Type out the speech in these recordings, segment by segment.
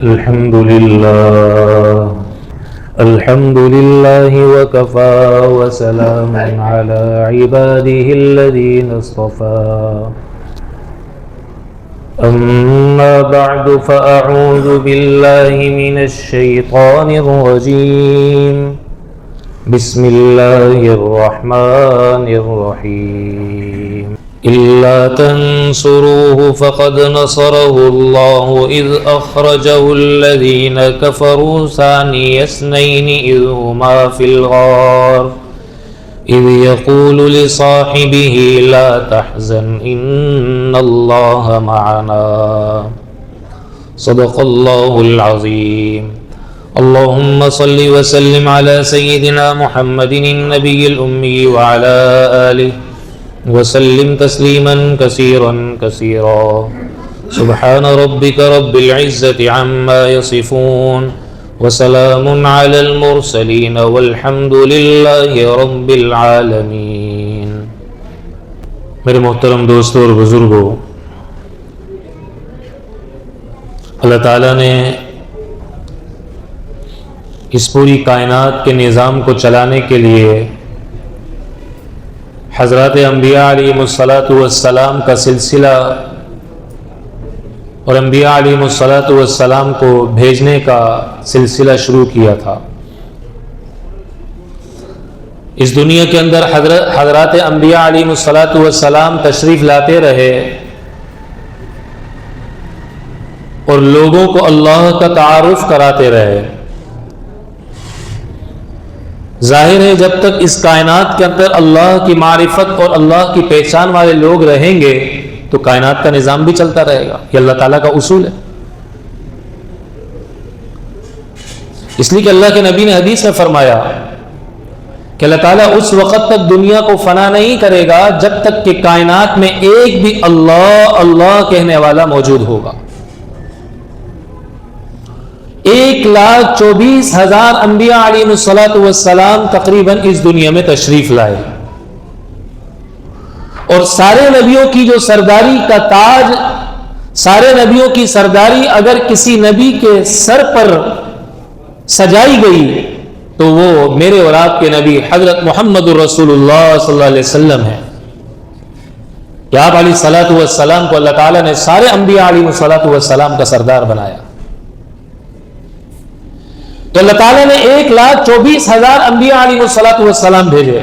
الحمد لله وكفى وسلام على عباده الذين اصطفى أما بعد فأعوذ بالله من الشيطان الرجيم بسم الله الرحمن الرحيم إلا تنصروه فقد نصره الله إذ أخرجه الذين كفروا ثاني اثنين إذ هما في الغار إذ يقول لصاحبه لا تحزن إن الله معنا صدق الله العظيم اللهم صل وسلم على سيدنا محمد النبي الأمي وعلى آله وسلم تسليما كثيرا كثيرا سبحان ربك رب العزة عما يصفون وسلام على المرسلين والحمد لله رب العالمين۔ میرے محترم دوستوں اور بزرگوں، اللہ تعالیٰ نے اس پوری کائنات کے نظام کو چلانے کے لیے حضرات انبیاء علیہ السلام کا سلسلہ اور انبیاء علیہ السلام کو بھیجنے کا سلسلہ شروع کیا تھا۔ اس دنیا کے اندر حضرات انبیاء علیہ السلام تشریف لاتے رہے اور لوگوں کو اللہ کا تعارف کراتے رہے۔ ظاہر ہے جب تک اس کائنات کے اندر اللہ کی معرفت اور اللہ کی پہچان والے لوگ رہیں گے تو کائنات کا نظام بھی چلتا رہے گا۔ یہ اللہ تعالیٰ کا اصول ہے۔ اس لیے کہ اللہ کے نبی نے حدیث میں فرمایا کہ اللہ تعالیٰ اس وقت تک دنیا کو فنا نہیں کرے گا جب تک کہ کائنات میں ایک بھی اللہ اللہ کہنے والا موجود ہوگا۔ 1,24,000 انبیاء علیہ السلام تقریباً اس دنیا میں تشریف لائے، اور سارے نبیوں کی جو سرداری کا تاج، سارے نبیوں کی سرداری اگر کسی نبی کے سر پر سجائی گئی تو وہ میرے اور آپ کے نبی حضرت محمد الرسول اللہ صلی اللہ علیہ وسلم ہیں کہ آپ علیہ السلام کو اللہ تعالیٰ نے سارے انبیاء علیہ السلام کا سردار بنایا۔ تو اللہ تعالیٰ نے 1,24,000 انبیاء علیہ السلام بھیجے۔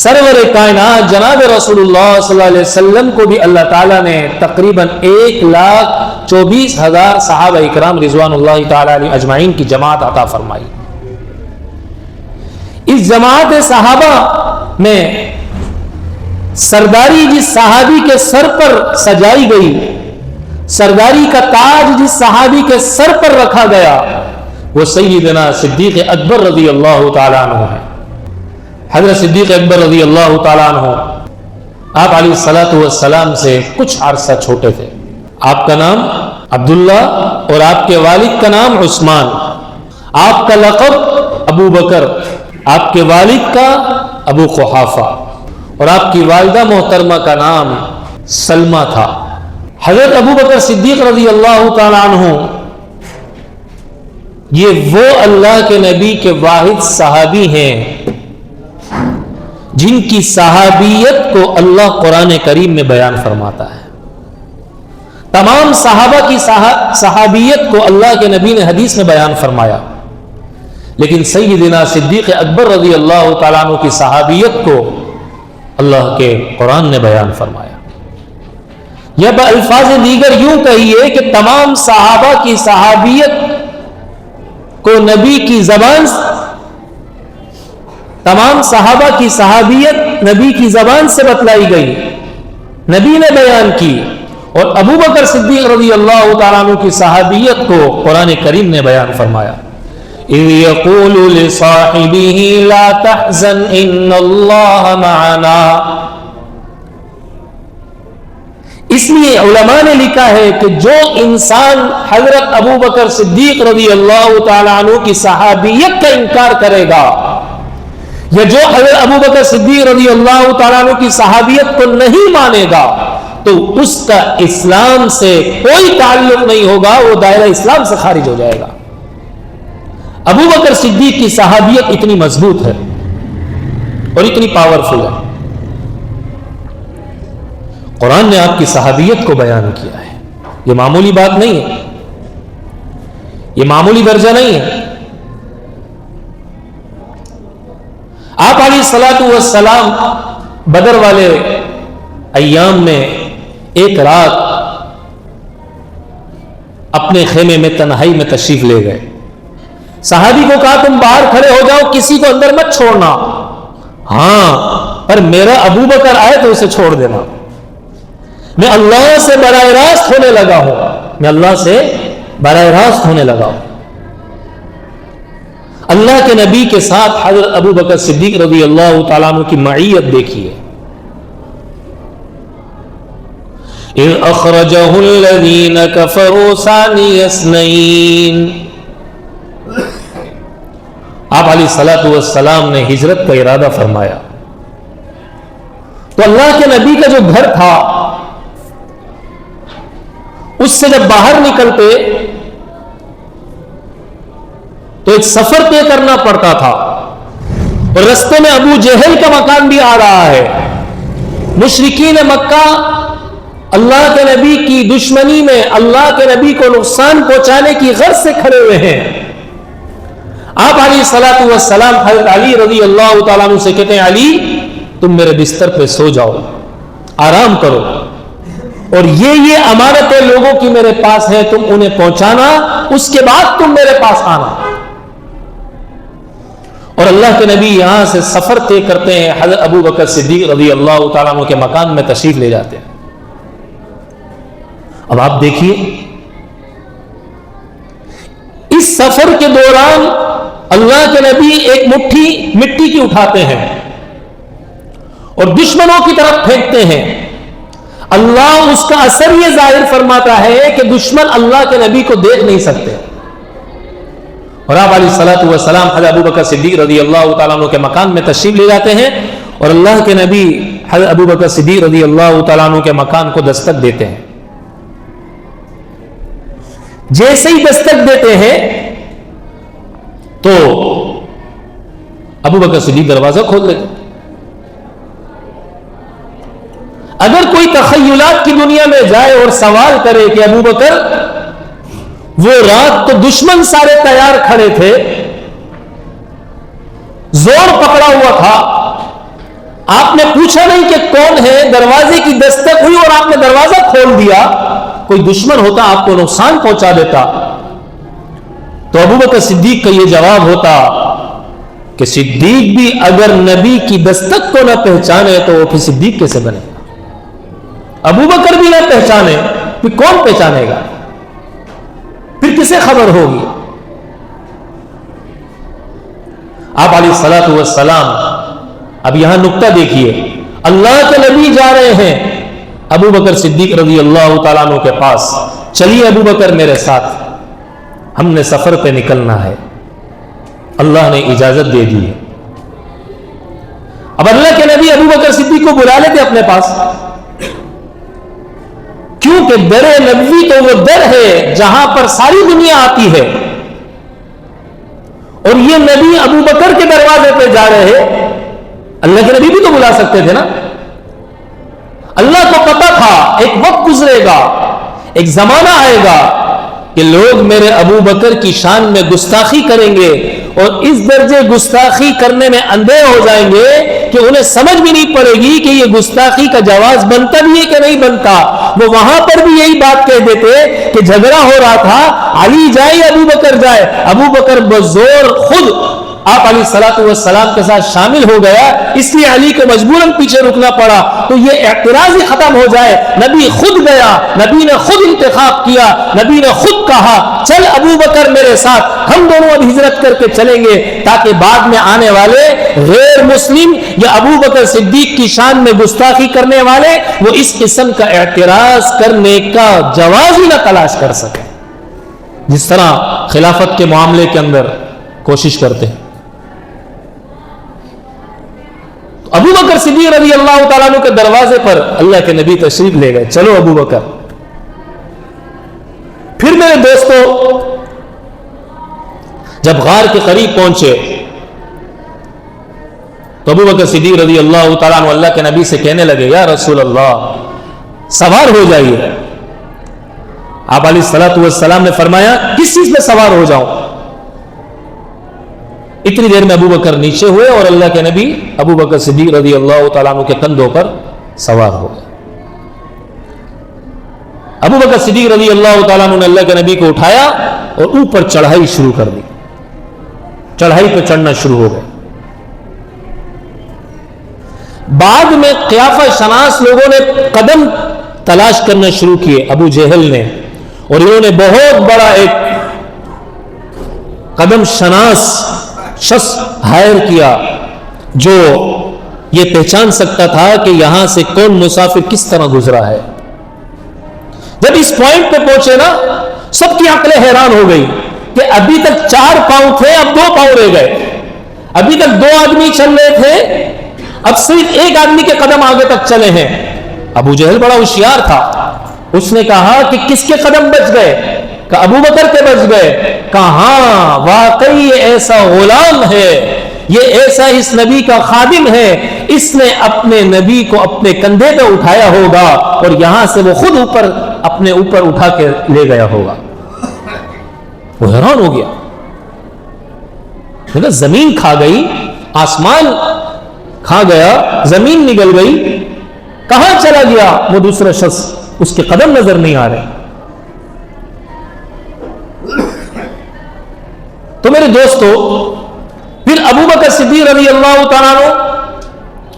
سرور کائنات جناب رسول اللہ صلی اللہ علیہ وسلم کو بھی اللہ تعالیٰ نے تقریباً 1,24,000 صحابہ اکرام رضوان اللہ تعالیٰ علیہ اجمعین کی جماعت عطا فرمائی۔ اس جماعت صحابہ میں سرداری جس صحابی کے سر پر سجائی گئی، سرداری کا تاج جس صحابی کے سر پر رکھا گیا، وہ سیدنا صدیق اکبر رضی اللہ تعالیٰ عنہ ہے۔ حضرت صدیق اکبر رضی اللہ تعالیٰ عنہ آپ علیہ السلام سے کچھ عرصہ چھوٹے تھے۔ آپ کا نام عبداللہ اور آپ کے والد کا نام عثمان، آپ کا لقب ابو بکر، آپ کے والد کا ابو قحافہ، اور آپ کی والدہ محترمہ کا نام سلمہ تھا۔ حضرت ابو بکر صدیق رضی اللہ تعالیٰ عنہ یہ وہ اللہ کے نبی کے واحد صحابی ہیں جن کی صحابیت کو اللہ قرآن کریم میں بیان فرماتا ہے۔ تمام صحابہ کی صحابیت کو اللہ کے نبی نے حدیث میں بیان فرمایا، لیکن سیدنا صدیق اکبر رضی اللہ تعالیٰ عنہ کی صحابیت کو اللہ کے قرآن نے بیان فرمایا۔ یا بالفاظ دیگر یوں کہیے کہ تمام صحابہ کی صحابیت کو نبی کی زبان، تمام صحابہ کی صحابیت نبی کی زبان سے بتلائی گئی، نبی نے بیان کی، اور ابو بکر صدیق رضی اللہ تعالیٰ عنہ کی صحابیت کو قرآن کریم نے بیان فرمایا۔ اِذْ يَقُولُ لِصَاحِبِهِ لَا تَحْزَنْ إِنَّ اللَّهَ مَعَنَا۔ اس لیے علماء نے لکھا ہے کہ جو انسان حضرت ابو بکر صدیق رضی اللہ تعالیٰ عنہ کی صحابیت کا انکار کرے گا، یا جو حضرت ابو بکر صدیق رضی اللہ تعالیٰ عنہ کی صحابیت کو نہیں مانے گا، تو اس کا اسلام سے کوئی تعلق نہیں ہوگا، وہ دائرہ اسلام سے خارج ہو جائے گا۔ ابو بکر صدیق کی صحابیت اتنی مضبوط ہے اور اتنی پاورفل ہے، قرآن نے آپ کی صحابیت کو بیان کیا ہے۔ یہ معمولی بات نہیں ہے، یہ معمولی درجہ نہیں ہے۔ آپ علیہ الصلوۃ والسلام بدر والے ایام میں ایک رات اپنے خیمے میں تنہائی میں تشریف لے گئے۔ صحابی کو کہا تم باہر کھڑے ہو جاؤ، کسی کو اندر مت چھوڑنا، ہاں پر میرا ابو بکر آئے تو اسے چھوڑ دینا، میں اللہ سے براہ راست ہونے لگا ہوں، میں اللہ سے براہ راست ہونے لگا ہوں۔ اللہ کے نبی کے ساتھ حضرت ابو بکر صدیق رضی اللہ تعالیٰ عنہ کی معیت دیکھیے۔ اذ اخرجہ الذین کفروا ثانی اثنین، آپ علیہ الصلوۃ والسلام نے ہجرت کا ارادہ فرمایا تو اللہ کے نبی کا جو گھر تھا اس سے جب باہر نکلتے تو ایک سفر طے کرنا پڑتا تھا، اور رستے میں ابو جہل کا مکان بھی آ رہا ہے۔ مشرکین مکہ اللہ کے نبی کی دشمنی میں اللہ کے نبی کو نقصان پہنچانے کی غرض سے کھڑے ہوئے ہیں۔ آپ علیہ الصلوۃ والسلام حضرت علی رضی اللہ تعالیٰ عنہ سے کہتے ہیں علی تم میرے بستر پہ سو جاؤ، آرام کرو، اور یہ امانتیں لوگوں کی میرے پاس ہیں، تم انہیں پہنچانا، اس کے بعد تم میرے پاس آنا۔ اور اللہ کے نبی یہاں سے سفر طے کرتے ہیں، حضرت ابو بکر صدیق رضی اللہ تعالیٰ عنہ کے مکان میں تشریف لے جاتے ہیں۔ اب آپ دیکھیے اس سفر کے دوران اللہ کے نبی ایک مٹھی مٹی کی اٹھاتے ہیں اور دشمنوں کی طرف پھینکتے ہیں۔ اللہ اس کا اثر یہ ظاہر فرماتا ہے کہ دشمن اللہ کے نبی کو دیکھ نہیں سکتے، اور آپ علیہ الصلوۃ والسلام حضرت ابو بکر صدیق رضی اللہ تعالیٰ عنہ کے مکان میں تشریف لے جاتے ہیں، اور اللہ کے نبی حضرت ابو بکر صدیق رضی اللہ تعالیٰ عنہ کے مکان کو دستک دیتے ہیں۔ جیسے ہی دستک دیتے ہیں تو ابو بکر صدیق دروازہ کھول دیتے۔ اگر کوئی تخیلات کی دنیا میں جائے اور سوال کرے کہ ابو بکر وہ رات تو دشمن سارے تیار کھڑے تھے، زور پکڑا ہوا تھا، آپ نے پوچھا نہیں کہ کون ہے، دروازے کی دستک ہوئی اور آپ نے دروازہ کھول دیا، کوئی دشمن ہوتا آپ کو نقصان پہنچا دیتا، تو ابو بکر صدیق کا یہ جواب ہوتا کہ صدیق بھی اگر نبی کی دستک کو نہ پہچانے تو وہ پھر صدیق کیسے بنے گا؟ ابو بکر بھی نہ پہچانے پھر کون پہچانے گا؟ پھر کسے خبر ہوگی؟ آپ علیہ الصلوۃ والسلام اب یہاں نقطہ دیکھیے، اللہ کے نبی جا رہے ہیں ابو بکر صدیق رضی اللہ تعالیٰ عنہ کے پاس، چلیے ابو بکر میرے ساتھ، ہم نے سفر پہ نکلنا ہے، اللہ نے اجازت دے دی ہے۔ اب اللہ کے نبی ابو بکر صدیق کو بلا لیتے اپنے پاس، کیونکہ در نبوی تو وہ در ہے جہاں پر ساری دنیا آتی ہے، اور یہ نبی ابو بکر کے دروازے پہ جا رہے ہیں، اللہ کے نبی بھی تو بلا سکتے تھے نا۔ اللہ کو پتا تھا ایک وقت گزرے گا، ایک زمانہ آئے گا کہ لوگ میرے ابو بکر کی شان میں گستاخی کریں گے، اور اس درجے گستاخی کرنے میں اندھے ہو جائیں گے کہ انہیں سمجھ بھی نہیں پڑے گی کہ یہ گستاخی کا جواز بنتا بھی ہے کہ نہیں بنتا۔ وہ وہاں پر بھی یہی بات کہہ دیتے کہ جھگڑا ہو رہا تھا، علی جائے یا ابو بکر جائے، ابو بکر بزور خود آپ علیہ الصلوۃ والسلام کے ساتھ شامل ہو گیا، اس لیے علی کو مجبوراً پیچھے رکنا پڑا، تو یہ اعتراض ہی ختم ہو جائے۔ نبی خود گیا، نبی نے خود انتخاب کیا، نبی نے خود کہا چل ابو بکر میرے ساتھ، ہم دونوں اب ہجرت کر کے چلیں گے، تاکہ بعد میں آنے والے غیر مسلم یا ابو بکر صدیق کی شان میں گستاخی کرنے والے وہ اس قسم کا اعتراض کرنے کا جواز ہی نہ تلاش کر سکے، جس طرح خلافت کے معاملے کے اندر کوشش کرتے ہیں۔ ابو بکر صدیق رضی اللہ تعالیٰ عنہ کے دروازے پر اللہ کے نبی تشریف لے گئے. چلو ابو بکر. پھر میرے دوستو جب غار کے قریب پہنچے تو ابو بکر صدیق رضی اللہ تعالیٰ عنہ اللہ کے نبی سے کہنے لگے یا رسول اللہ سوار ہو جائیے. آپ علیہ الصلوۃ والسلام نے فرمایا کس چیز میں سوار ہو جاؤں؟ اتنی دیر میں ابو بکر نیچے ہوئے اور اللہ کے نبی ابو بکر صدیق رضی اللہ تعالیٰ عنہ کے کندھوں پر سوار ہو گئے. ابو بکر صدیق رضی اللہ تعالیٰ عنہ نے اللہ کے نبی کو اٹھایا اور اوپر چڑھائی شروع کر دی. چڑھائی پہ چڑھنا شروع ہو گئے. بعد میں قیافہ شناس لوگوں نے قدم تلاش کرنا شروع کیے ابو جہل نے, اور انہوں نے بہت بڑا ایک قدم شناس شخص ہائر کیا جو یہ پہچان سکتا تھا کہ یہاں سے کون مسافر کس طرح گزرا ہے. جب اس پوائنٹ پہ پہنچے نا سب کی عقلیں حیران ہو گئی کہ ابھی تک 4 پاؤں تھے اب 2 پاؤں رہ گئے. ابھی تک 2 آدمی چل رہے تھے اب صرف 1 آدمی کے قدم آگے تک چلے ہیں. ابو جہل بڑا ہوشیار تھا, اس نے کہا کہ کس کے قدم بچ گئے؟ کہ ابو بکر کے بچ گئے. کہاں واقعی یہ ایسا غلام ہے, یہ ایسا اس نبی کا خادم ہے, اس نے اپنے نبی کو اپنے کندھے پہ اٹھایا ہوگا اور یہاں سے وہ خود اوپر اپنے اوپر اٹھا کے لے گیا ہوگا. وہ حیران ہو گیا, زمین کھا گئی, آسمان کھا گیا, زمین نگل گئی, کہاں چلا گیا وہ دوسرا شخص؟ اس کے قدم نظر نہیں آ رہے. تو میرے دوستو پھر ابو بکر صدیق رضی اللہ تعالیٰ عنہ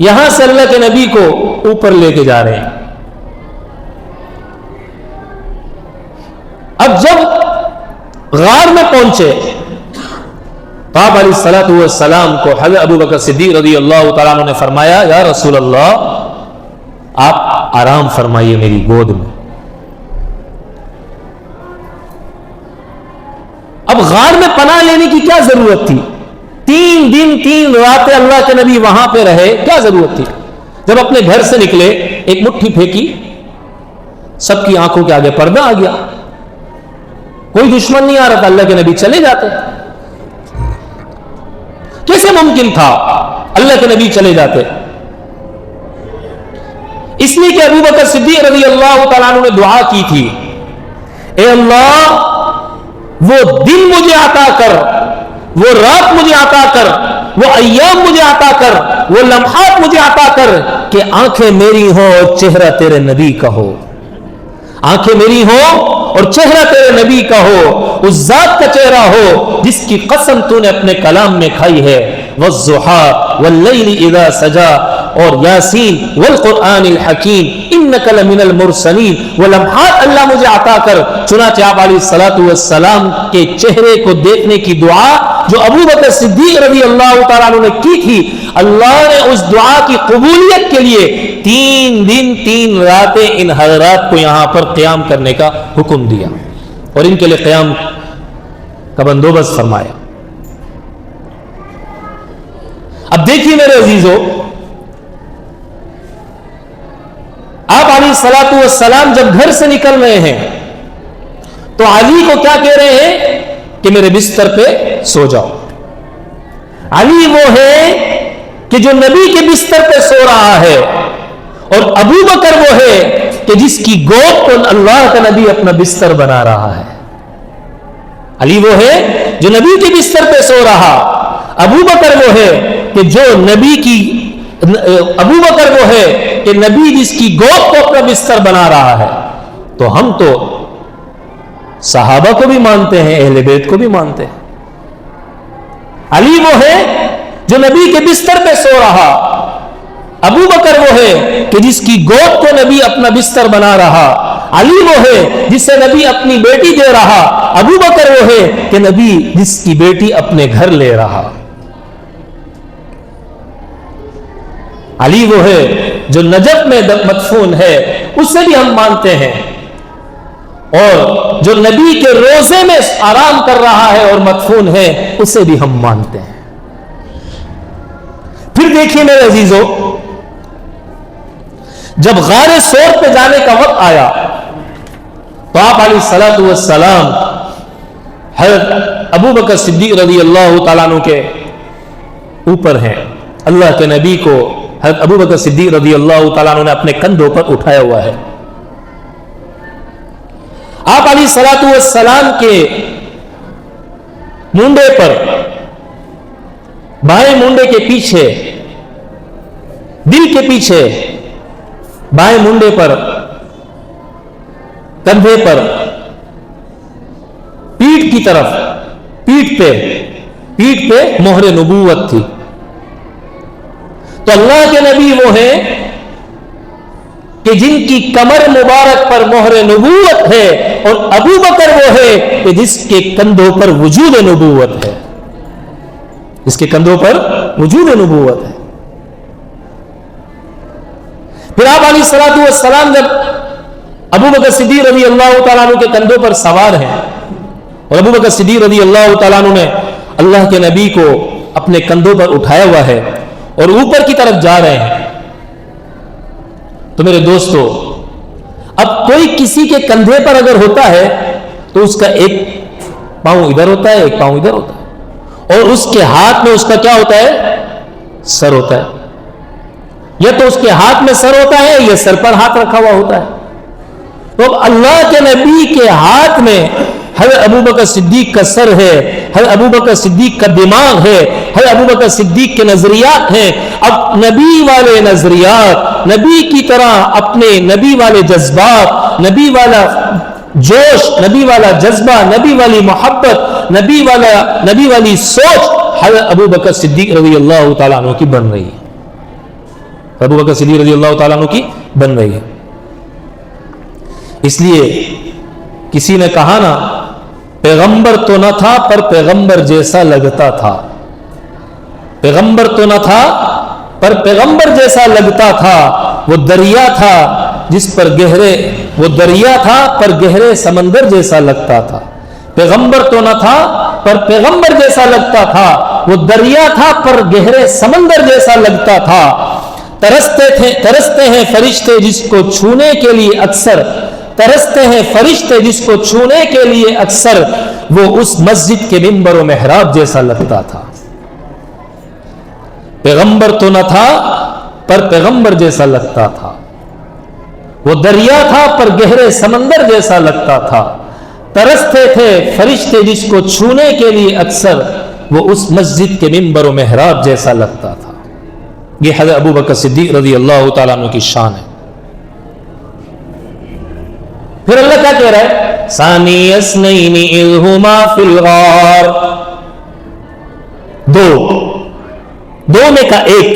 یہاں سے اللہ کے نبی کو اوپر لے کے جا رہے ہیں. اب جب غار میں پہنچے تو آپ علیہ الصلوۃ والسلام کو حضرت ابو بکر صدیق رضی اللہ تعالیٰ عنہ نے فرمایا یا رسول اللہ آپ آرام فرمائیے میری گود میں. اب غار میں پناہ لینے کی کیا ضرورت تھی؟ 3 دن 3 راتیں اللہ کے نبی وہاں پہ رہے, کیا ضرورت تھی؟ جب اپنے گھر سے نکلے ایک مٹھی پھینکی, سب کی آنکھوں کے آگے پردہ آ گیا, کوئی دشمن نہیں آ رہا تھا, اللہ کے نبی چلے جاتے. کیسے ممکن تھا اللہ کے نبی چلے جاتے؟ اس لیے کہ ابو بکر صدیق رضی اللہ تعالیٰ عنہ نے دعا کی تھی, اے اللہ وہ دن مجھے عطا کر, وہ رات مجھے عطا کر, وہ ایام مجھے عطا کر, وہ لمحات مجھے عطا کر کہ آنکھیں میری ہوں اور چہرہ تیرے نبی کا ہو. آنکھیں میری ہوں اور چہرہ تیرے نبی کا ہو, اس ذات کا چہرہ ہو جس کی قسم تو نے اپنے کلام میں کھائی ہے, والضحى واللیل اذا سجا, اور یاسین والقرآن الحکیم انک لمن المرسلین. وہ لمحات اللہ مجھے عطا کر. چنانچہ آپ علیہ الصلوۃ والسلام کے چہرے کو دیکھنے کی دعا جو ابو بکر صدیق رضی اللہ تعالیٰ عنہ نے کی تھی, اللہ نے اس دعا کی قبولیت کے لیے 3 دن 3 راتیں ان حضرات کو یہاں پر قیام کرنے کا حکم دیا اور ان کے لیے قیام کا بندوبست فرمایا. اب دیکھیے میرے عزیزو, آپ علیہ الصلوۃ والسلام جب گھر سے نکل رہے ہیں تو علی کو کیا کہہ رہے ہیں کہ میرے بستر پہ سو جاؤ. علی وہ ہے کہ جو نبی کے بستر پہ سو رہا ہے, اور ابو بکر وہ ہے کہ جس کی گود کو اللہ کا نبی اپنا بستر بنا رہا ہے. علی وہ ہے جو نبی کے بستر پہ سو رہا, ابو بکر وہ ہے کہ جو نبی کی ابو بکر وہ ہے کہ نبی جس کی گود کو اپنا بستر بنا رہا ہے. تو ہم تو صحابہ کو بھی مانتے ہیں, اہل بیت کو بھی مانتے ہیں. علی وہ ہے جو نبی کے بستر پہ سو رہا, ابو بکر وہ ہے کہ جس کی گود کو نبی اپنا بستر بنا رہا, علی وہ ہے جسے نبی اپنی بیٹی دے رہا, ابو بکر وہ ہے کہ نبی جس کی بیٹی اپنے گھر لے رہا. علی وہ ہے جو نجف میں مدفون ہے, اسے بھی ہم مانتے ہیں, اور جو نبی کے روزے میں آرام کر رہا ہے اور مدفون ہے اسے بھی ہم مانتے ہیں. پھر دیکھیے میرے عزیزو، جب غار ثور پہ جانے کا وقت آیا تو آپ علیہ الصلوۃ والسلام حضرت ابو بکر صدیق رضی اللہ تعالیٰ عنہ کے اوپر ہیں. اللہ کے نبی کو حضرت ابو بکر صدیق رضی اللہ تعالیٰ عنہ نے اپنے کندھوں پر اٹھایا ہوا ہے. آپ علیہ الصلوۃ والسلام کے مونڈے پر، بائیں مونڈے کے پیچھے، دل کے پیچھے، بائیں مونڈے پر، کندھے پر، پیٹھ کی طرف، پیٹھ پہ مہر نبوت تھی. تو اللہ کے نبی وہ ہیں کہ جن کی کمر مبارک پر مہر نبوت ہے، اور ابو بکر وہ ہے کہ جس کے کندھوں پر وجود نبوت ہے، جس کے کندھوں پر وجود نبوت ہے. پھر آپ علیہ الصلوۃ والسلام جب ابو بکر صدیق رضی اللہ تعالیٰ عنہ کے کندھوں پر سوار ہیں، اور ابو بکر صدیق رضی اللہ تعالیٰ عنہ نے اللہ کے نبی کو اپنے کندھوں پر اٹھایا ہوا ہے اور اوپر کی طرف جا رہے ہیں، تو میرے دوستو، اب کوئی کسی کے کندھے پر اگر ہوتا ہے تو اس کا ایک پاؤں ادھر ہوتا ہے، ایک پاؤں ادھر ہوتا ہے، اور اس کے ہاتھ میں اس کا کیا ہوتا ہے؟ سر ہوتا ہے. یا تو اس کے ہاتھ میں سر ہوتا ہے یا سر پر ہاتھ رکھا ہوا ہوتا ہے. تو اللہ کے نبی کے ہاتھ میں حضرت ابو بکر صدیق کا سر ہے، حضرت ابو بکر صدیق کا دماغ ہے، حضرت ابو بکر صدیق کے نظریات ہیں. اب نبی والے نظریات، نبی کی طرح اپنے نبی والے جذبات، نبی والا جوش، نبی والا جذبہ، نبی والی محبت، نبی والی سوچ حضرت ابو بکر صدیق رضی اللہ تعالیٰ عنہ کی بن رہی ہے. ابو بکر صدیق رضی اللہ تعالیٰ عنہ کی بن رہی ہے. اس لیے کسی نے کہا نا، پیغمبر تو نہ تھا پر پیغمبر جیسا لگتا تھا. پیغمبر تو نہ تھا پر پیغمبر جیسا لگتا تھا. وہ دریا تھا جس پر گہرے سمندر جیسا لگتا تھا. پیغمبر تو نہ تھا پر پیغمبر جیسا لگتا تھا. وہ دریا تھا پر گہرے سمندر جیسا لگتا تھا. ترستے ہیں فرشتے جس کو چھونے کے لیے اکثر، ترستے ہیں فرشتے جس کو چھونے کے لیے اکثر. وہ اس مسجد کے منبر و محراب جیسا لگتا تھا. پیغمبر تو نہ تھا پر پیغمبر جیسا لگتا تھا. وہ دریا تھا پر گہرے سمندر جیسا لگتا تھا. ترستے تھے فرشتے جس کو چھونے کے لیے اکثر. وہ اس مسجد کے منبر و محراب جیسا لگتا تھا. یہ حضرت ابو بکر صدیق رضی اللہ تعالیٰ عنہ کی شان ہے. پھر اللہ کیا کہہ رہا ہے؟ ثانی اثنین اذ ہما فی الغار. دو میں کا ایک.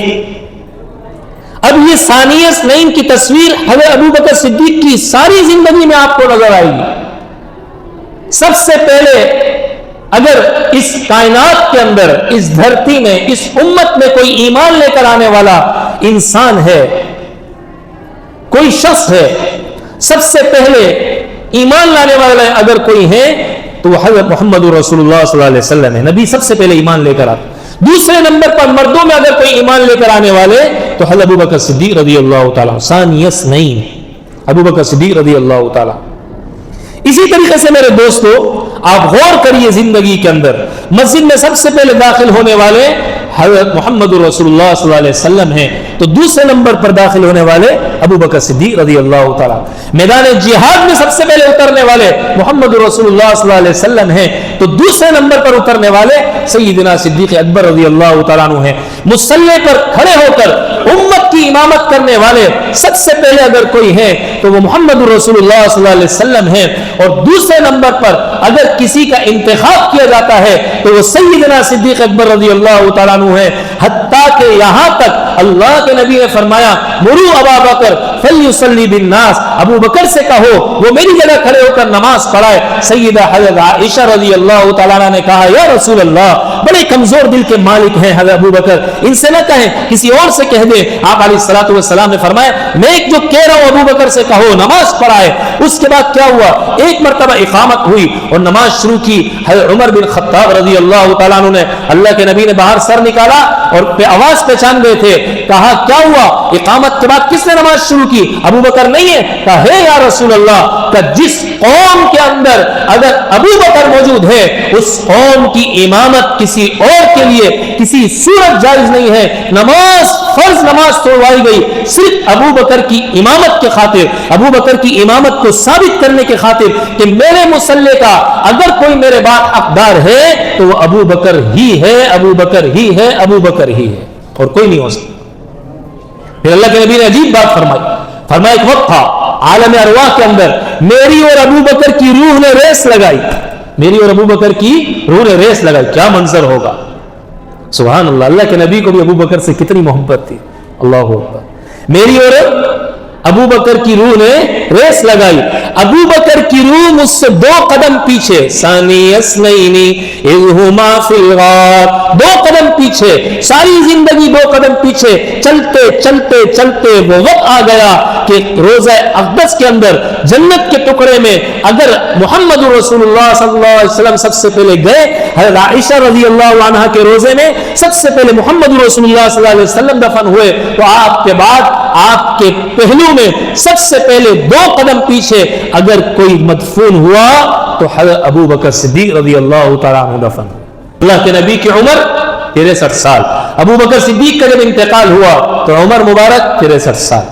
اب یہ ثانی اثنین کی تصویر حضرت ابو بکر صدیق کی ساری زندگی میں آپ کو نظر آئے گی. سب سے پہلے اگر اس کائنات کے اندر، اس دھرتی میں، اس امت میں کوئی ایمان لے کر آنے والا انسان ہے، کوئی شخص ہے، سب سے پہلے ایمان لانے والے اگر کوئی ہے تو وہ حضرت محمد رسول اللہ صلی اللہ علیہ وسلم ہے. نبی سب سے پہلے ایمان لے کر آتا. دوسرے نمبر پر مردوں میں اگر کوئی ایمان لے کر آنے والے تو حضرت ابو بکر صدیق رضی اللہ تعالیٰ ثانی اثنین، ابو بکر صدیق رضی اللہ تعالیٰ. اسی طریقے سے میرے دوستو، آپ غور کریے زندگی کے اندر مسجد میں سب سے پہلے داخل ہونے والے حضرت محمد رسول اللہ صلی اللہ علیہ وسلم ہیں، تو دوسرے نمبر پر داخل ہونے والے ابو بکر صدیق رضی اللہ تعالیٰ. میدان جہاد میں سب سے پہلے اترنے والے محمد رسول اللہ صلی اللہ علیہ وسلم ہیں، تو دوسرے نمبر پر اترنے والے سیدنا صدیق اکبر رضی اللہ تعالیٰ عنہ ہیں. مصلی پر کھڑے ہو کر امت کی امامت کرنے والے سب سے پہلے اگر کوئی ہے تو وہ محمد رسول اللہ صلی اللہ علیہ وسلم ہیں. اور دوسرے نمبر پر اگر کسی کا انتخاب کیا جاتا ہے تو وہ سیدنا صدیق اکبر رضی اللہ تعالیٰ عنہ ہے. حتیٰ کہ یہاں تک اللہ کے نبی نے فرمایا، مرو ابا بکر فلیصلی بالناس، ابو بکر سے کہو وہ میری جگہ کھڑے ہو کر نماز پڑھائے. سیدہ حضرت عائشہ رضی اللہ تعالیٰ عنہ نے کہا، یا رسول اللہ، بڑے کمزور دل کے مالک ہیں حضرت ابو بکر، ان سے نہ کہیں، کسی اور سے کہہ دیں. آپ علیہ الصلوۃ والسلام نے فرمایا، میں ایک جو کہہ رہا ہوں ابو بکر سے کہو نماز پڑھائے. اس کے بعد کیا ہوا؟ ایک مرتبہ اقامت ہوئی اور نماز شروع کی. حضرت عمر بن خطاب رضی اللہ تعالیٰ عنہ نے، اللہ کے نبی نے باہر سر نکالا اور آواز پہچان گئے تھے. کہا کیا ہوا؟ اقامت کے بعد کس نے نماز شروع کی؟ ابو بکر نہیں ہے. کہا ہے یا رسول اللہ، کہ جس قوم کے اندر اگر ابو بکر موجود ہے اس قوم کی امامت کسی اور کے لیے کسی صورت جائز نہیں ہے. نماز فرض نماز توڑوائی گئی صرف ابو بکر کی امامت کے خاطر، ابو بکر کی امامت کو ثابت کرنے کے خاطر کہ میرے مصلی کا اگر کوئی میرے بعد حقدار ہے تو وہ ابو بکر ہی ہے، ابو بکر ہی ہے، ابو بکر ہی ہے، اور کوئی نہیں ہو سکتا. پھر اللہ کے نبی نے عجیب بات فرمایا ایک وقت تھا عالم ارواح کے اندر میری اور ابو بکر کی روح نے ریس لگائی، میری اور ابو بکر کی روح نے ریس لگائی. کیا منظر ہوگا؟ سبحان اللہ. اللہ کے نبی کو بھی ابو بکر سے کتنی محبت تھی. اللہ اکبر. میری اور ابو بکر کی روح نے ریس لگائی. ابو بکر کی روح مجھ سے 2 قدم پیچھے، ثانی اثنین اذ ہما فی الغار، 2 قدم پیچھے، ساری زندگی 2 قدم پیچھے. چلتے چلتے چلتے وہ وقت آ گیا کہ روزہ اقدس کے اندر جنت کے ٹکڑے میں اگر محمد رسول اللہ صلی اللہ علیہ وسلم سب سے پہلے گئے، حضرت عائشہ رضی اللہ عنہا کے روزے میں سب سے پہلے محمد رسول اللہ صلی اللہ علیہ وسلم دفن ہوئے، تو آپ کے بعد آپ کے پہلو میں سب سے پہلے 2 قدم پیچھے اگر کوئی مدفون ہوا تو حضرت ابو بکر صدیق رضی اللہ تعالیٰ عنہ دفن. اللہ کے نبی کی عمر 63 سال. ابو بکر صدیق کا جب انتقال ہوا تو عمر مبارک 63 سال.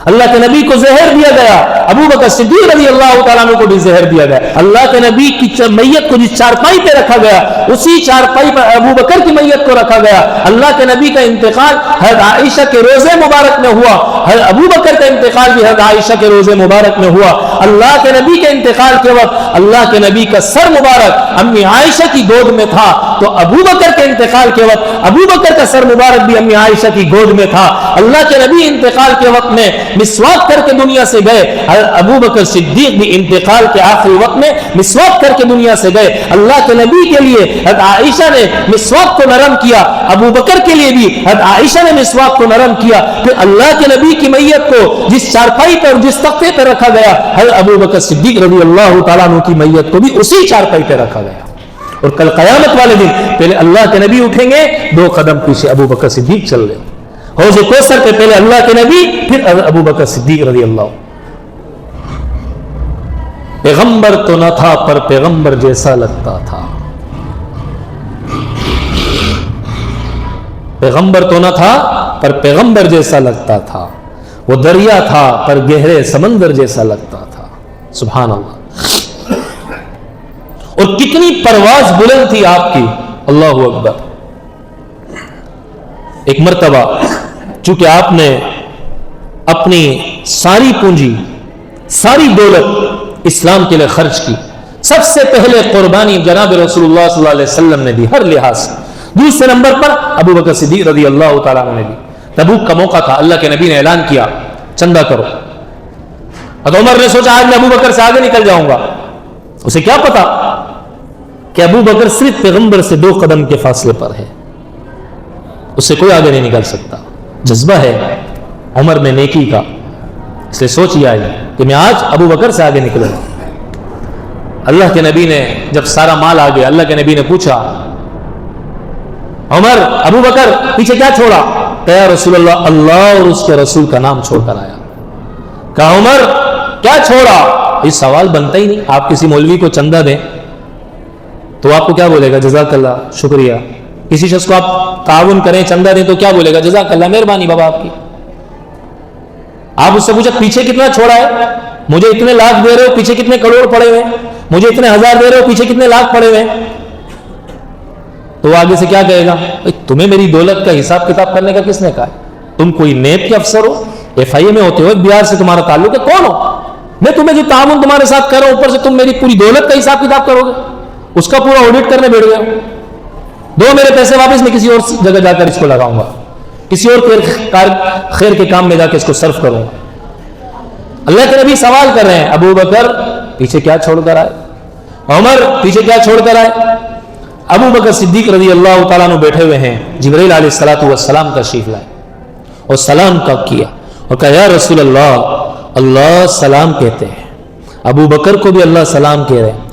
اللہ کے نبی کو زہر دیا گیا، ابو بکر صدیق رضی اللہ تعالیٰ عنہ کو بھی زہر دیا گیا. اللہ کے نبی کی میت کو جس چارپائی پہ رکھا گیا اسی چارپائی پر ابو بکر کی میت کو رکھا گیا. اللہ کے نبی کا انتقال حضرت عائشہ کے روزے مبارک میں ہوا، حضرت ابو بکر کا انتقال بھی حضرت عائشہ کے روزے مبارک میں ہوا. اللہ کے نبی کے انتقال کے وقت اللہ کے نبی کا سر مبارک امی عائشہ کی گود میں تھا، تو ابو بکر کے انتقال کے وقت ابو بکر کا سر مبارک بھی امی عائشہ کی گود میں تھا. اللہ کے نبی انتقال کے وقت میں مسواک کر کے دنیا سے گئے، ابو بکر صدیق بھی انتقال کے آخری وقت میں مسواک کر کے دنیا سے گئے. اللہ کے نبی کے لیے حضرت عائشہ نے مسواک کو نرم کیا، ابو بکر کے لیے بھی حضرت عائشہ نے مسواک کو نرم کیا. پھر اللہ کے نبی کی میت کو جس چارپائی پر جس تختے پر رکھا گیا حضرت ابو بکر صدیق رضی اللہ تعالیٰ عنہ کی میت کو بھی اسی چارپائی پر رکھا گیا. اور کل قیامت والے دن پہلے اللہ کے نبی اٹھیں گے، 2 قدم پیچھے ابو بکر صدیق چل رہے. حوض کوثر پہ پہلے اللہ کے نبی پھر ابو بکر صدیق رضی اللہ. پیغمبر تو نہ تھا پر پیغمبر جیسا لگتا تھا. پیغمبر تو نہ تھا پر پیغمبر جیسا لگتا تھا. وہ دریا تھا پر گہرے سمندر جیسا لگتا تھا. سبحان اللہ. اور کتنی پرواز بلند تھی آپ کی. اللہ اکبر. ایک مرتبہ چونکہ آپ نے اپنی ساری پونجی ساری دولت اسلام کے لیے خرچ کی، سب سے پہلے قربانی جناب رسول اللہ صلی اللہ علیہ وسلم نے دی ہر لحاظ سے. دوسرے نمبر پر ابو بکر صدیق رضی اللہ تعالیٰ عنہ نے دی. تبوک کا موقع تھا، اللہ کے نبی نے اعلان کیا چندہ کرو. حضرت عمر نے سوچا آج میں ابو بکر سے آگے نکل جاؤں گا. اسے کیا پتا کہ ابو بکر صرف پیغمبر سے 2 قدم کے فاصلے پر ہے، اس سے کوئی آگے نہیں نکل سکتا. جذبہ ہے عمر میں نیکی کا، اس لیے سوچ یہ آئی کہ میں آج ابو بکر سے آگے نکلوں. اللہ کے نبی نے جب سارا مال آ گیا، اللہ کے نبی نے پوچھا عمر ابو بکر پیچھے کیا چھوڑا؟ کہ رسول اللہ، اللہ اور اس کے رسول کا نام چھوڑ کر آیا. کہا عمر کیا چھوڑا؟ یہ سوال بنتا ہی نہیں. آپ کسی مولوی کو چندہ دیں تو آپ کو کیا بولے گا؟ جزاک اللہ، شکریہ. کسی شخص کو آپ تعاون کریں، چندہ دیں تو کیا بولے گا؟ جزاک اللہ، مہربانی بابا آپ کی. آپ اس سے پوچھا پیچھے کتنا چھوڑا ہے؟ مجھے اتنے لاکھ دے رہے ہو، پیچھے کتنے کروڑ پڑے ہوئے؟ مجھے اتنے ہزار دے رہے ہو، پیچھے کتنے لاکھ پڑے ہوئے؟ تو آگے سے کیا کہے گا؟ تمہیں میری دولت کا حساب کتاب کرنے کا کس نے کہا؟ تم کوئی نیب کے افسر ہو، FIA میں ہوتے ہو، بہار سے تمہارا تعلق ہے، کون ہو؟ میں تمہیں جو تعاون تمہارے ساتھ کر رہا ہوں، اوپر سے تم میری پوری دولت کا حساب کتاب کرو گے؟ اس کا پورا آڈٹ کرنے بیٹھ گیا. دو میرے پیسے واپس، میں کسی اور جگہ جا کر اس کو لگاؤں گا، کسی اور خیر کے کام میں جا کے اس کو صرف کروں گا. اللہ کے نبی سوال کر رہے ہیں ابو بکر پیچھے کیا چھوڑ کر آئے؟ عمر پیچھے کیا چھوڑ کر آئے؟ ابو بکر صدیق رضی اللہ تعالیٰ عنہ بیٹھے ہوئے ہیں. جبرائیل علیہ الصلوۃ والسلام تشریف لائے اور سلام کا کیا اور کہا یا رسول اللہ، اللہ سلام کہتے ہیں. ابو بکر کو بھی اللہ سلام کہہ رہے ہیں.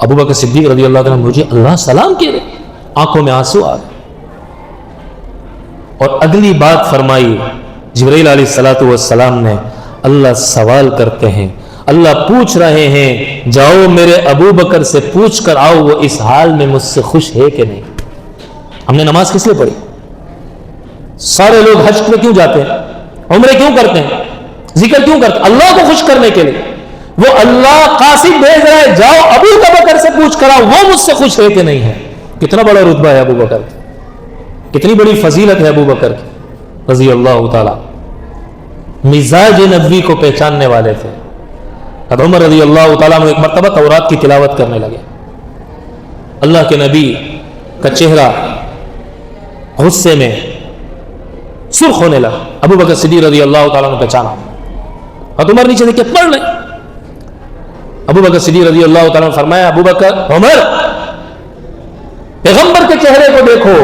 ابو بکر صدیق رضی اللہ عنہ مجھے اللہ سلام کہہ رہے ہیں. آنکھوں میں آنسو آ گئے. اور اگلی بات فرمائی جبرائیل علیہ الصلوۃ والسلام نے، اللہ سوال کرتے ہیں، اللہ پوچھ رہے ہیں جاؤ میرے ابو بکر سے پوچھ کر آؤ وہ اس حال میں مجھ سے خوش ہے کہ نہیں۔ ہم نے نماز کس لیے پڑھی؟ سارے لوگ حج میں کیوں جاتے ہیں، عمرے کیوں کرتے ہیں، ذکر کیوں کرتے ہیں؟ اللہ کو خوش کرنے کے لیے۔ وہ اللہ قاصد بھیج رہا ہے جاؤ ابو بکر سے پوچھ کر آؤ وہ مجھ سے خوش ہے کہ نہیں ہے۔ کتنا بڑا رتبہ ہے ابو بکر کی، کتنی بڑی فضیلت ہے ابو بکر کی رضی اللہ تعالی۔ مزاج نبوی کو پہچاننے والے تھے۔ حضرت عمر رضی اللہ تعالیٰ عنہ ایک مرتبہ تورات کی تلاوت کرنے لگے، اللہ کے نبی کا چہرہ غصے میں سرخ ہونے لگا، ابو بکر صدیق رضی اللہ تعالیٰ عنہ پہچانا، حضرت عمر نیچے دیکھ کے پڑھ لیں، ابو بکر صدیق رضی اللہ تعالیٰ عنہ فرمایا ابو بکر عمر پیغمبر کے چہرے کو دیکھو،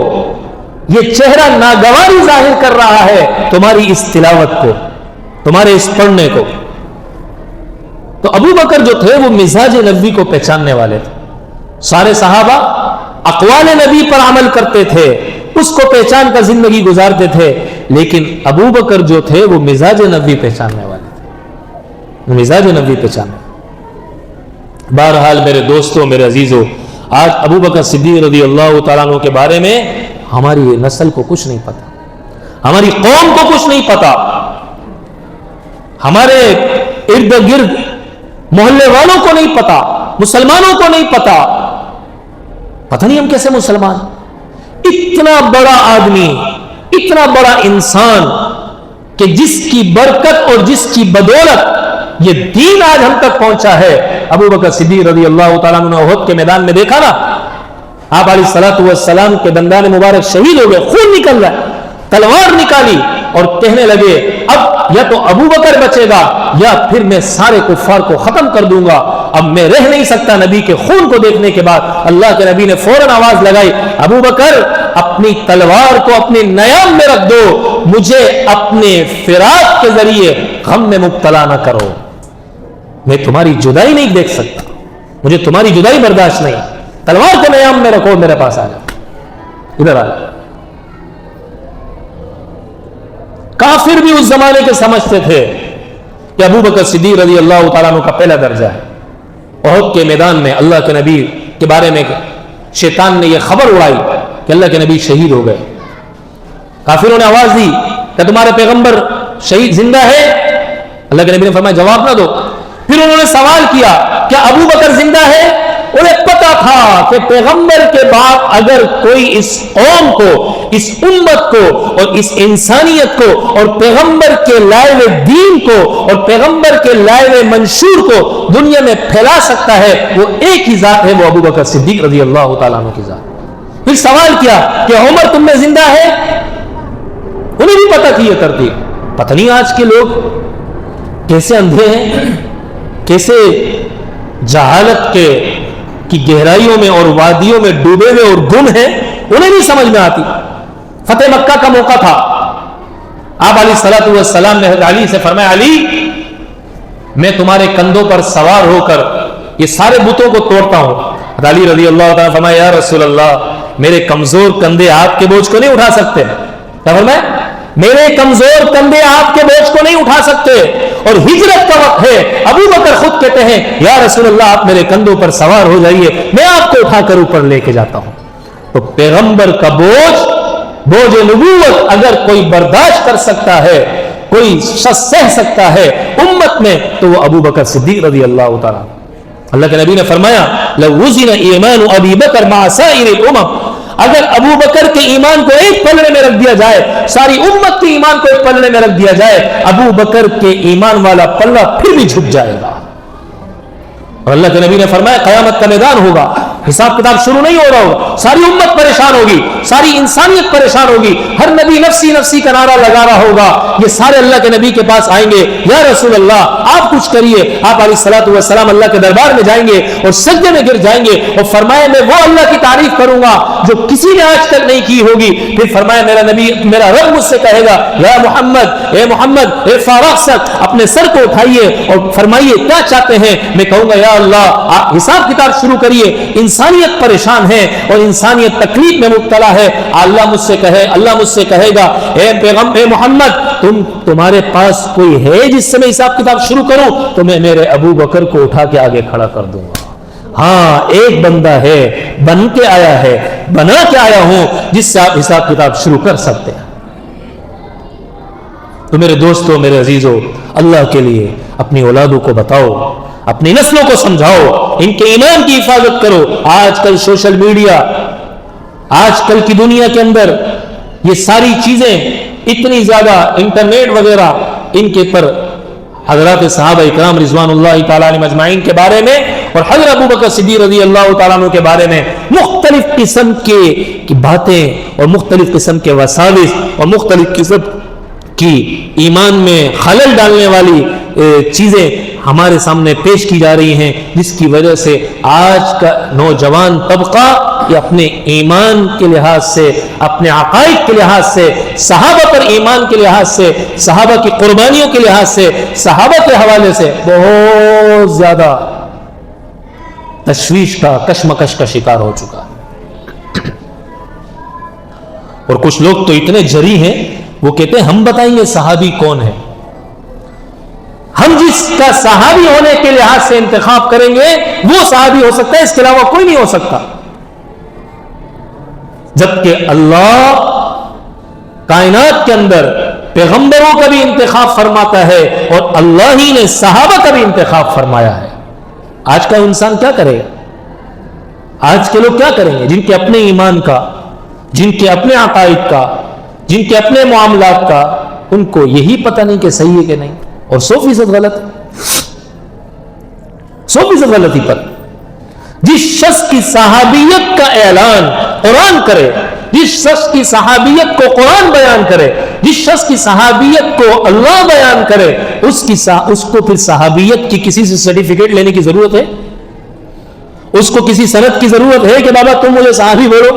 یہ چہرہ ناگواری ظاہر کر رہا ہے تمہاری اس تلاوت کو، تمہارے اس پڑھنے کو۔ تو ابو بکر جو تھے وہ مزاج نبوی کو پہچاننے والے تھے۔ سارے صحابہ اقوال نبی پر عمل کرتے تھے، اس کو پہچان کر زندگی گزارتے تھے، لیکن ابو بکر جو تھے وہ مزاج نبوی پہچاننے والے تھے، مزاج نبوی پہچاننے۔ بہرحال میرے دوستوں، میرے عزیزوں، آج ابو بکر صدیق رضی اللہ تعالیٰ عنہ کے بارے میں ہماری نسل کو کچھ نہیں پتا، ہماری قوم کو کچھ نہیں پتا، ہمارے ارد گرد محلے والوں کو نہیں پتا، مسلمانوں کو نہیں پتا۔ پتہ نہیں ہم کیسے مسلمان، اتنا بڑا آدمی، اتنا بڑا انسان کہ جس کی برکت اور جس کی بدولت یہ دین آج ہم تک پہنچا ہے، ابو بکر صدیق رضی اللہ تعالیٰ عنہ احد کے میدان میں دیکھا نا، آپ علیہ الصلوۃ والسلام کے دندان مبارک شہید ہو گئے، خون نکل رہا ہے، تلوار نکالی اور کہنے لگے اب یا تو ابو بکر بچے گا یا پھر میں سارے کفار کو ختم کر دوں گا، اب میں رہ نہیں سکتا نبی کے خون کو دیکھنے کے بعد۔ اللہ کے نبی نے فوراً آواز لگائی ابو بکر اپنی تلوار کو اپنے نیام میں رکھ دو، مجھے اپنے فراق کے ذریعے غم میں مبتلا نہ کرو، میں تمہاری جدائی نہیں دیکھ سکتا، مجھے تمہاری جدائی برداشت نہیں، تلوار کو نیام میں رکھو، میرے پاس آ جاؤ، ادھر آ جاؤ۔ کافر بھی اس زمانے کے سمجھتے تھے کہ ابو بکر صدیق رضی اللہ تعالیٰ عنہ کا پہلا درجہ ہے۔ احد کے میدان میں اللہ کے نبی کے بارے میں شیطان نے یہ خبر اڑائی کہ اللہ کے نبی شہید ہو گئے، کافروں نے آواز دی کہ تمہارے پیغمبر شہید زندہ ہے؟ اللہ کے نبی نے فرمایا جواب نہ دو۔ پھر انہوں نے سوال کیا کیا ابو بکر زندہ ہے؟ انہیں پتا تھا کہ پیغمبر کے بعد اگر کوئی اس قوم کو، اس امت کو اور اس انسانیت کو اور پیغمبر کے لائے ہوئے دین کو اور پیغمبر کے لائے ہوئے منشور کو دنیا میں پھیلا سکتا ہے، وہ ایک ہی ذات ہے، وہ ابو بکر صدیق رضی اللہ تعالیٰ عنہ کی ذات۔ پھر سوال کیا کہ عمر تم میں زندہ ہے؟ انہیں بھی پتا تھی یہ ترتیب۔ پتہ نہیں آج کے لوگ کیسے اندھے ہیں، کیسے جہالت کی گہرائیوں میں اور وادیوں میں ڈوبے ہوئے اور گم ہیں، انہیں نہیں سمجھ میں آتی۔ فتح مکہ کا موقع تھا، آپ علیہ الصلوۃ والسلام نے حضرت علی سے فرمایا علی میں تمہارے کندھوں پر سوار ہو کر یہ سارے بتوں کو توڑتا ہوں۔ حضرت علی رضی اللہ تعالیٰ فرمایا یا رسول اللہ میرے کمزور کندھے آپ کے بوجھ کو نہیں اٹھا سکتے۔ کیا فرمایا؟ میرے کمزور کندھے آپ کے بوجھ کو نہیں اٹھا سکتے، اور ہجرت کا وقت ہے، ابو بکر خود کہتے ہیں یا رسول اللہ آپ میرے کندھوں پر سوار ہو جائیے، میں آپ کو اٹھا کر اوپر لے کے جاتا ہوں۔ تو پیغمبر کا بوجھ نبوت اگر کوئی برداشت کر سکتا ہے، کوئی شخص سہ سکتا ہے امت میں، تو وہ ابو بکر صدیق رضی اللہ تعالیٰ۔ اللہ کے نبی نے فرمایا لو وزن ایمان ابی بکر مع سائر الامم، اگر ابو بکر کے ایمان کو ایک پلڑے میں رکھ دیا جائے، ساری امت کے ایمان کو ایک پلڑے میں رکھ دیا جائے، ابو بکر کے ایمان والا پلڑا پھر بھی جھک جائے گا۔ اور اللہ کے نبی نے فرمایا قیامت کا میدان ہوگا، حساب کتاب شروع نہیں ہو رہا ہوگا، ساری امت پریشان ہوگی، ساری انسانیت پریشان ہوگی، ہر نبی نفسی نفسی کا نعرہ لگا رہا ہوگا، یہ سارے اللہ کے نبی کے پاس آئیں گے یا رسول اللہ آپ کچھ کریے۔ آپ علیہ الصلوۃ والسلام اللہ کے دربار میں جائیں گے اور سجدے میں گر جائیں گے اور فرمایا میں وہ اللہ کی تعریف کروں گا جو کسی نے آج تک نہیں کی ہوگی۔ پھر فرمایا میرا نبی میرا رب مجھ سے کہے گا یا محمد اے محمد ارفع رأسک، اپنے سر کو اٹھائیے اور فرمائیے کیا چاہتے ہیں، میں کہوں گا یا اللہ آپ حساب کتاب شروع کریے، ان انسانیت پریشان ہے اور انسانیت تکلیف میں مبتلا ہے. اللہ مجھ سے کہے گا اے پیغمبر محمد تمہارے پاس کوئی ہے جس سے میں حساب کتاب شروع کروں؟ تو میں میرے ابو بکر کو اٹھا کے آگے کھڑا کر دوں گا. ہاں ایک بندہ ہے بنا کے آیا ہوں جس سے آپ حساب کتاب شروع کر سکتے ہیں. تو میرے دوستوں، میرے عزیزوں، اللہ کے لیے اپنی اولادوں کو بتاؤ، اپنی نسلوں کو سمجھاؤ، ان کے ایمان کی حفاظت کرو. آج کل سوشل میڈیا، آج کل کی دنیا کے اندر یہ ساری چیزیں اتنی زیادہ، انٹرنیٹ وغیرہ، ان کے پر حضرات صحابہ اکرام رضوان اللہ تعالیٰ علیہم اجمعین کے بارے میں اور حضرت ابو بکر صدیق رضی اللہ تعالیٰ عنہ کے بارے میں مختلف قسم کی باتیں اور مختلف قسم کے وساوس اور مختلف قسم کی ایمان میں خلل ڈالنے والی چیزیں ہمارے سامنے پیش کی جا رہی ہیں، جس کی وجہ سے آج کا نوجوان طبقہ یہ اپنے ایمان کے لحاظ سے، اپنے عقائد کے لحاظ سے، صحابہ پر ایمان کے لحاظ سے، صحابہ کی قربانیوں کے لحاظ سے، صحابہ کے حوالے سے بہت زیادہ تشویش کا، کشمکش کا شکار ہو چکا ہے. اور کچھ لوگ تو اتنے جری ہیں، وہ کہتے ہیں ہم بتائیں گے صحابی کون ہے، ہم جس کا صحابی ہونے کے لحاظ سے انتخاب کریں گے وہ صحابی ہو سکتا ہے، اس کے علاوہ کوئی نہیں ہو سکتا. جبکہ اللہ کائنات کے اندر پیغمبروں کا بھی انتخاب فرماتا ہے اور اللہ ہی نے صحابہ کا بھی انتخاب فرمایا ہے. آج کا انسان کیا کرے گا؟ آج کے لوگ کیا کریں گے؟ جن کے اپنے ایمان کا، جن کے اپنے عقائد کا، جن کے اپنے معاملات کا ان کو یہی پتہ نہیں کہ صحیح ہے کہ نہیں، اور 100% غلط ہے، 100% غلطی پر. جس شخص کی صحابیت کا اعلان قرآن کرے، جس شخص کی صحابیت کو قرآن بیان کرے، جس شخص کی صحابیت کو اللہ بیان کرے، اس کو پھر صحابیت کی کسی سے سرٹیفکیٹ لینے کی ضرورت ہے؟ اس کو کسی سند کی ضرورت ہے کہ بابا تم مجھے صحابی بولو؟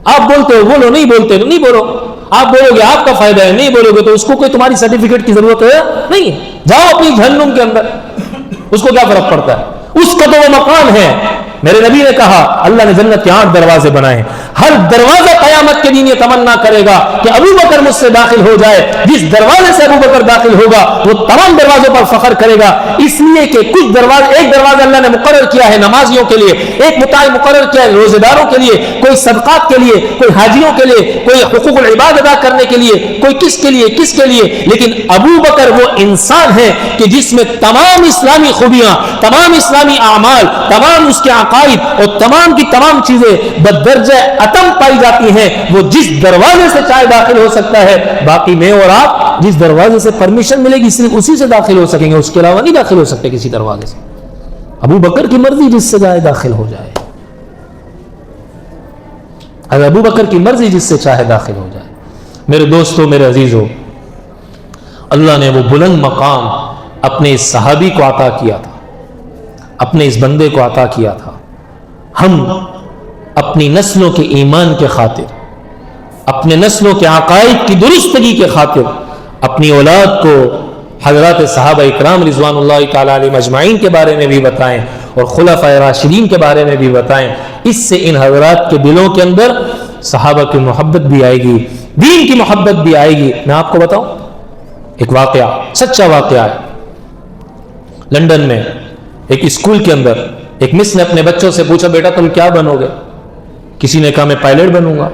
آپ بولتے ہو بولو، نہیں بولتے نہیں بولو. آپ بولو گے آپ کا فائدہ ہے، نہیں بولو گے تو اس کو کوئی تمہاری سرٹیفکیٹ کی ضرورت ہے نہیں ہے. جاؤ اپنی جہنم کے اندر، اس کو کیا فرق پڑتا ہے؟ اس کا تو وہ مقام ہے. میرے نبی نے کہا اللہ نے جنت کے 8 دروازے بنائے ہیں، ہر دروازہ قیامت کے دن یہ تمنا کرے گا کہ ابو بکر مجھ سے داخل ہو جائے. جس دروازے سے ابو بکر داخل ہوگا وہ تمام دروازوں پر فخر کرے گا، اس لیے کہ کچھ دروازے، ایک دروازہ اللہ نے مقرر کیا ہے نمازیوں کے لیے، ایک مقرر کیا ہے روزے داروں کے لیے، کوئی صدقات کے لیے، کوئی حاجیوں کے لیے، کوئی حقوق العباد ادا کرنے کے لیے، کوئی کس کے لیے. لیکن ابو بکر وہ انسان ہے کہ جس میں تمام اسلامی خوبیاں، تمام اسلامی اعمال، تمام اس کے عقائد اور تمام کی تمام چیزیں بدرجہ اتم پائی جاتی ہیں. وہ جس دروازے سے چاہے داخل ہو سکتا ہے، باقی میں اور آپ جس دروازے سے پرمیشن ملے گی صرف اسی سے داخل ہو سکیں گے، اس کے علاوہ نہیں داخل ہو سکتے کسی دروازے سے. ابو بکر کی مرضی جس سے چاہے داخل ہو جائے، اگر ابو بکر کی مرضی جس سے چاہے داخل ہو جائے. میرے دوستوں، میرے عزیزوں، اللہ نے وہ بلند مقام اپنے اس صحابی کو عطا کیا تھا، اپنے اس بندے کو عطا کیا تھا. ہم اپنی نسلوں کے ایمان کے خاطر، اپنے نسلوں کے عقائد کی درستگی کے خاطر اپنی اولاد کو حضرات صحابہ اکرام رضوان اللہ تعالیٰ علیہم اجمعین کے بارے میں بھی بتائیں اور خلفائے راشدین کے بارے میں بھی بتائیں. اس سے ان حضرات کے دلوں کے اندر صحابہ کی محبت بھی آئے گی، دین کی محبت بھی آئے گی. میں آپ کو بتاؤں ایک واقعہ، سچا واقعہ ہے. لندن میں ایک اسکول کے اندر ایک مس نے اپنے بچوں سے پوچھا بیٹا تم کیا بنو گے؟ کسی نے کہا میں پائلٹ بنوں گا،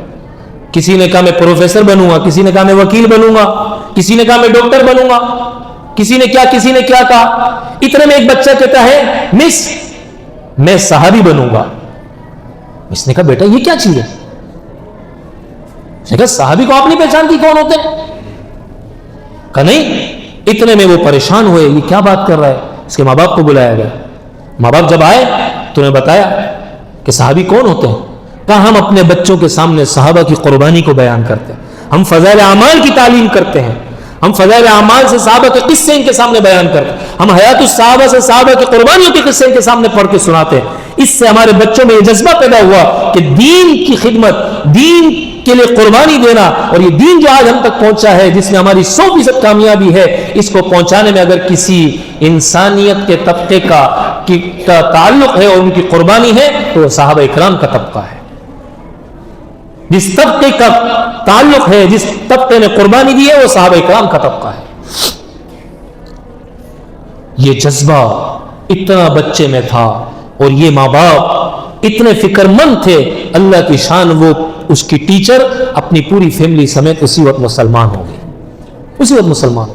کسی نے کہا میں پروفیسر بنوں گا، کسی نے کہا میں وکیل بنوں گا، کسی نے کہا میں ڈاکٹر بنوں گا، کسی نے کیا کہا. اتنے میں ایک بچہ کہتا ہے مس میں صحابی بنوں گا. مس نے کہا بیٹا یہ کیا چیز ہے؟ اس نے کہا صحابی کو آپ نہیں پہچانتی کون ہوتے ہیں؟ کہا نہیں. اتنے میں وہ پریشان ہوئے، یہ کیا بات کر رہا ہے. اس کے ماں باپ کو بلایا گیا. ماں باپ جب آئے تو انہیں بتایا کہ صحابی کون ہوتے ہیں. کہا ہم اپنے بچوں کے سامنے صحابہ کی قربانی کو بیان کرتے ہیں، ہم فضائل اعمال کی تعلیم کرتے ہیں، ہم فضائل اعمال سے صحابہ کے قصے ان کے سامنے بیان کرتے ہیں، ہم حیات الصحابہ سے صحابہ کی قربانیوں کے قصے ان کے سامنے پڑھ کے سناتے ہیں. اس سے ہمارے بچوں میں یہ جذبہ پیدا ہوا کہ دین کی خدمت، دین کے لیے قربانی دینا، اور یہ دین جو آج ہم تک پہنچا ہے، جس میں ہماری 100% کامیابی ہے، اس کو پہنچانے میں اگر کسی انسانیت کے طبقے کا تعلق ہے اور ان کی قربانی ہے تو وہ صحابہ اکرام کا طبقہ ہے۔ جس طبقے کا تعلق ہے، جس طبقے نے قربانی دی ہے، وہ صحابہ اکرام کا طبقہ ہے۔ یہ جذبہ اتنا بچے میں تھا، اور یہ ماں باپ اتنے فکر مند تھے، اللہ کی شان، وہ اس کی ٹیچر اپنی پوری فیملی سمیت اسی وقت مسلمان ہو گئی، اسی وقت مسلمان ہو۔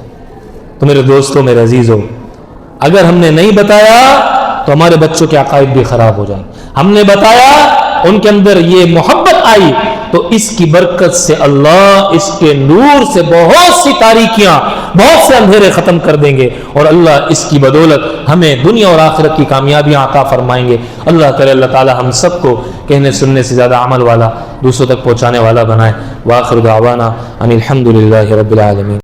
تو میرے دوستوں، میرے عزیزوں، اگر ہم نے نہیں بتایا تو ہمارے بچوں کے عقائد بھی خراب ہو جائیں۔ ہم نے بتایا، ان کے اندر یہ محبت آئی، تو اس کی برکت سے اللہ اس کے نور سے بہت سی تاریکیاں، بہت سے اندھیرے ختم کر دیں گے، اور اللہ اس کی بدولت ہمیں دنیا اور آخرت کی کامیابیاں عطا فرمائیں گے۔ اللہ کرے اللہ تعالی ہم سب کو کہنے سننے سے زیادہ عمل والا، دوسروں تک پہنچانے والا بنائے۔ وآخر دعوانا ان الحمد للہ رب العالمین۔